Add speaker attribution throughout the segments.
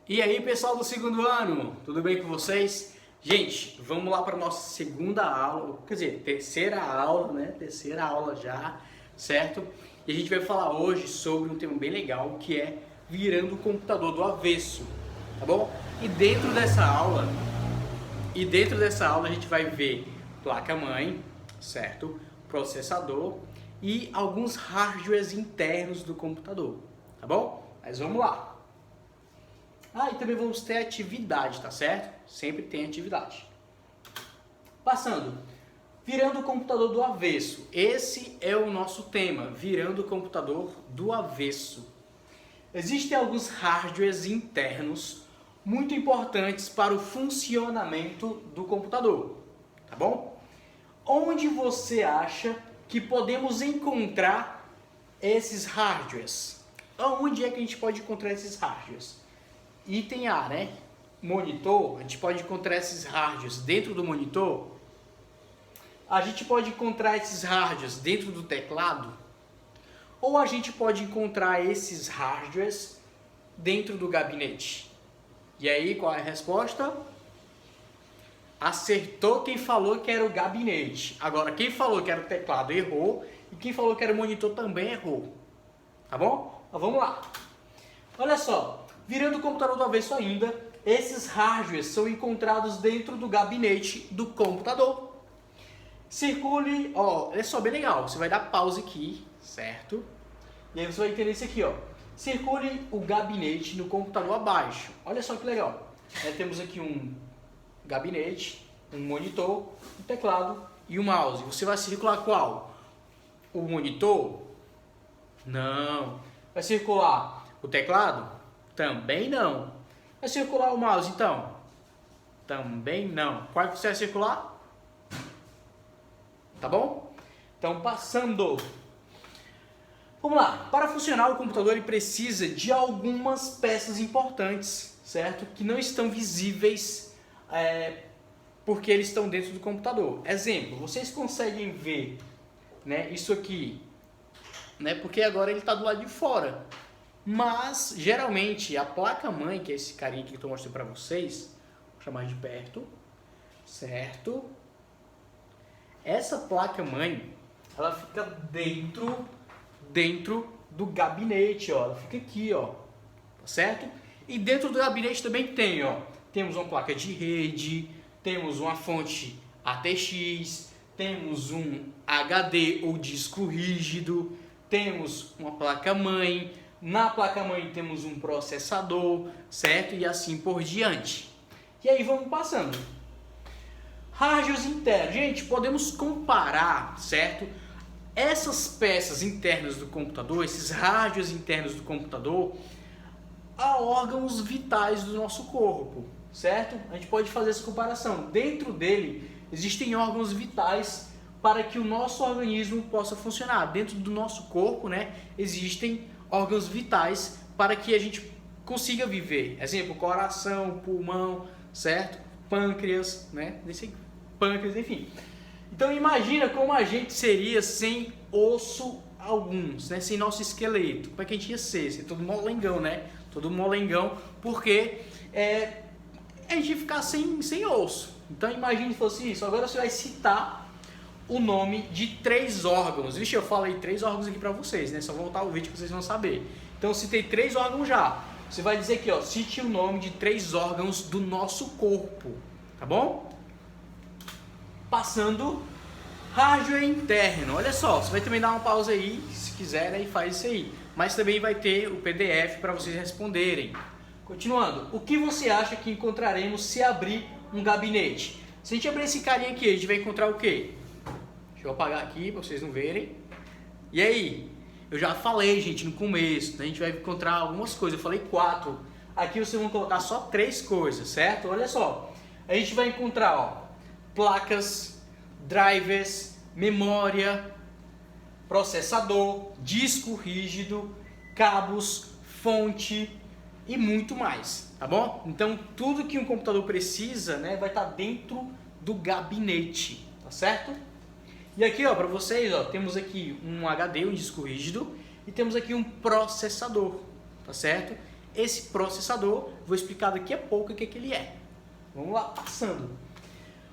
Speaker 1: E aí, pessoal do segundo ano, tudo bem com vocês? Gente, vamos lá para a nossa segunda aula, quer dizer, terceira aula, né? Terceira aula já, certo? E a gente vai falar hoje sobre um tema bem legal, que é virando o computador do avesso, tá bom? E dentro dessa aula a gente vai ver placa-mãe, certo? Processador e alguns hardwares internos do computador, tá bom? Mas vamos lá. E também vamos ter atividade, tá certo? Sempre tem atividade. Passando, virando o computador do avesso. Esse é o nosso tema, virando o computador do avesso. Existem alguns hardwares internos muito importantes para o funcionamento do computador, tá bom? Onde você acha que podemos encontrar esses hardwares? Onde é que a gente pode encontrar esses hardwares? Item A, né? Monitor, a gente pode encontrar esses hardwares dentro do monitor. A gente pode encontrar esses hardwares dentro do teclado. Ou a gente pode encontrar esses hardwares dentro do gabinete. E aí, qual é a resposta? Acertou quem falou que era o gabinete. Agora, quem falou que era o teclado errou. E quem falou que era o monitor também errou. Tá bom? Então, vamos lá. Olha só. Virando o computador do avesso ainda, esses hardwares são encontrados dentro do gabinete do computador. Circule, olha só, bem legal, você vai dar pause aqui, certo? E aí você vai entender isso aqui, ó. Circule o gabinete no computador abaixo. Olha só que legal. Temos aqui um gabinete, um monitor, um teclado e um mouse. Você vai circular qual? O monitor? Não. Vai circular o teclado? Também não. Vai circular o mouse, então? Também não. Qual que você vai circular? Tá bom? Então, passando. Vamos lá. Para funcionar, o computador ele precisa de algumas peças importantes, certo? Que não estão visíveis porque eles estão dentro do computador. Exemplo, vocês conseguem ver, né, isso aqui, né, porque agora ele está do lado de fora. Mas, geralmente, a placa-mãe, que é esse carinha aqui que eu estou mostrando para vocês, vou chamar de perto, certo? Essa placa-mãe, ela fica dentro do gabinete, ó. Ela fica aqui, ó, certo? E dentro do gabinete também tem, ó, temos uma placa de rede, temos uma fonte ATX, temos um HD ou disco rígido, temos uma placa-mãe. Na placa-mãe temos um processador, certo? E assim por diante. E aí vamos passando. Hardwares internos. Gente, podemos comparar, certo? Essas peças internas do computador, esses hardwares internos do computador, a órgãos vitais do nosso corpo, certo? A gente pode fazer essa comparação. Dentro dele existem órgãos vitais para que o nosso organismo possa funcionar. Dentro do nosso corpo, né, existem órgãos vitais para que a gente consiga viver. Exemplo, coração, pulmão, certo? Pâncreas, né? Pâncreas, enfim. Então imagina como a gente seria sem osso alguns, né? Sem nosso esqueleto. Como é que a gente ia ser? Ser todo molengão, né? Todo molengão, porque a gente ia ficar sem osso. Então imagine se fosse isso. Agora você vai citar o nome de 3 órgãos. Vixe, eu falei 3 órgãos aqui pra vocês, né? Só voltar o vídeo que vocês vão saber. Então eu citei 3 órgãos já. Você vai dizer aqui, ó, cite o nome de 3 órgãos do nosso corpo, tá bom? Passando, hardware interno. Olha só, você vai também dar uma pausa aí, se quiser, aí faz isso aí. Mas também vai ter o PDF para vocês responderem. Continuando, o que você acha que encontraremos se abrir um gabinete? Se a gente abrir esse carinha aqui, a gente vai encontrar o quê? Deixa eu apagar aqui para vocês não verem. E aí? Eu já falei, gente, no começo. A gente vai encontrar algumas coisas. Eu falei 4. Aqui vocês vão colocar só 3 coisas, certo? Olha só. A gente vai encontrar, ó, placas, drivers, memória, processador, disco rígido, cabos, fonte e muito mais, tá bom? Então, tudo que um computador precisa, né, vai estar dentro do gabinete, tá certo? E aqui, ó, para vocês, ó, temos aqui um HD, um disco rígido, e temos aqui um processador, tá certo? esse processador, vou explicar daqui a pouco o que ele é. Vamos lá, passando.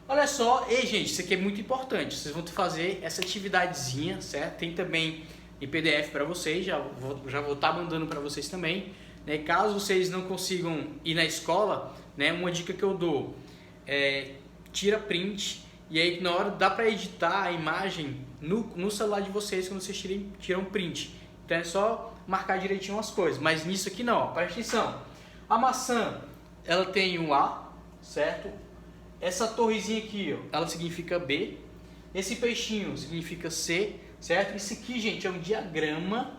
Speaker 1: Olha só, e gente, isso aqui é muito importante, vocês vão fazer essa atividadezinha, certo? Tem também em PDF para vocês, já vou estar mandando para vocês também, né? Caso vocês não consigam ir na escola, né? Uma dica que eu dou é tira print, e aí na hora dá para editar a imagem no celular de vocês quando vocês tiram print. Então é só marcar direitinho as coisas, mas nisso aqui não, ó, presta atenção. A maçã, ela tem um A, certo? Essa torrezinha aqui, ó, ela significa B. Esse peixinho significa C, certo? Isso aqui, gente, é um diagrama,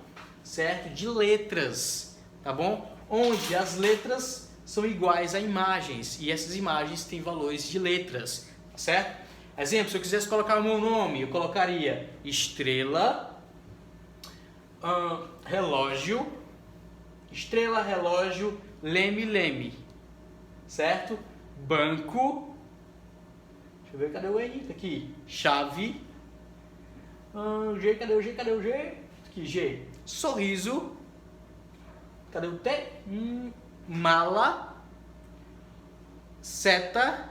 Speaker 1: certo? De letras, tá bom? Onde as letras são iguais a imagens e essas imagens têm valores de letras, certo? Exemplo, se eu quisesse colocar o meu nome, eu colocaria estrela, relógio, estrela, relógio, leme, leme, certo? Banco, deixa eu ver, cadê o N? Tá aqui, chave, G, cadê o G, cadê o G? Aqui, G, sorriso, cadê o T? Mala, seta,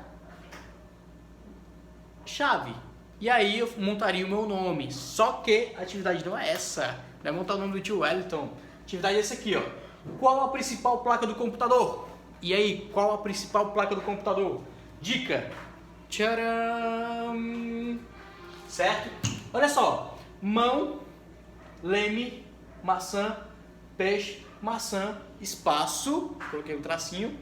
Speaker 1: chave. E aí eu montaria o meu nome, só que a atividade não é essa, não é montar o nome do tio Wellington. A atividade é essa aqui, ó. Qual a principal placa do computador? E aí, qual a principal placa do computador? Dica. Tcharam! Certo? Olha só. Mão, leme, maçã, peixe, maçã, espaço, coloquei um tracinho,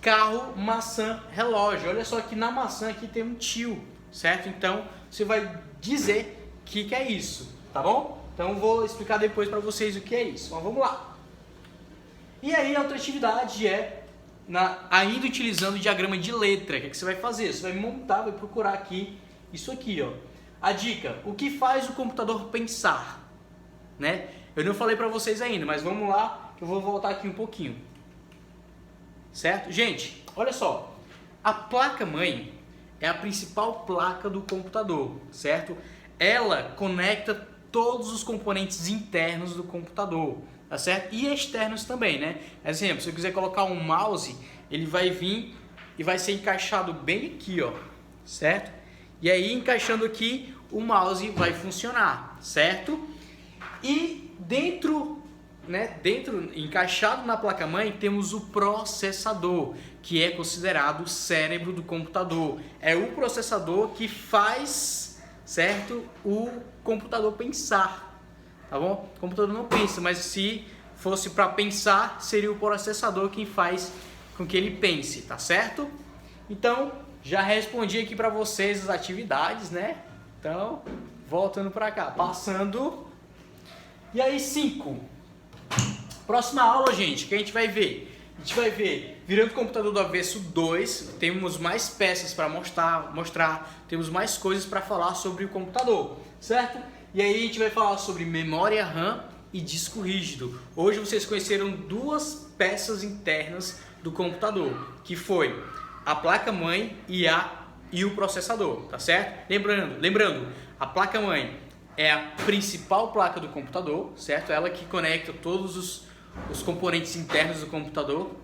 Speaker 1: carro, maçã, relógio. Olha só que na maçã aqui tem um tio, certo? Então, você vai dizer o que é isso, tá bom? Então, eu vou explicar depois para vocês o que é isso. Mas vamos lá. E aí, a outra atividade é, ainda utilizando o diagrama de letra. O que você vai fazer? Você vai montar, vai procurar aqui, isso aqui, ó. A dica, o que faz o computador pensar? Né? Eu não falei para vocês ainda, mas vamos lá, que eu vou voltar aqui um pouquinho. Certo? Gente, olha só. A placa-mãe é a principal placa do computador, certo? Ela conecta todos os componentes internos do computador, tá certo? E externos também, né? Exemplo, se eu quiser colocar um mouse, ele vai vir e vai ser encaixado bem aqui, ó, certo? E aí, encaixando aqui, o mouse vai funcionar, certo? E dentro, né, encaixado na placa-mãe, temos o processador, que é considerado o cérebro do computador. É o processador que faz, certo, o computador pensar, tá bom? O computador não pensa, mas se fosse para pensar, seria o processador quem faz com que ele pense, tá certo? Então, já respondi aqui para vocês as atividades, né? Então, voltando para cá, passando. E aí, 5. Próxima aula, gente, que a gente vai ver? A gente vai ver virando o computador do avesso 2, temos mais peças para mostrar, temos mais coisas para falar sobre o computador, certo? E aí a gente vai falar sobre memória RAM e disco rígido. Hoje vocês conheceram duas peças internas do computador, que foi a placa-mãe e o processador, tá certo? Lembrando, a placa-mãe é a principal placa do computador, certo? Ela que conecta todos os componentes internos do computador.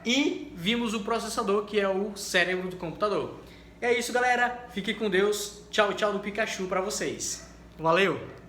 Speaker 1: E vimos o processador, que é o cérebro do computador. É isso, galera. Fique com Deus. Tchau, tchau do Pikachu para vocês. Valeu!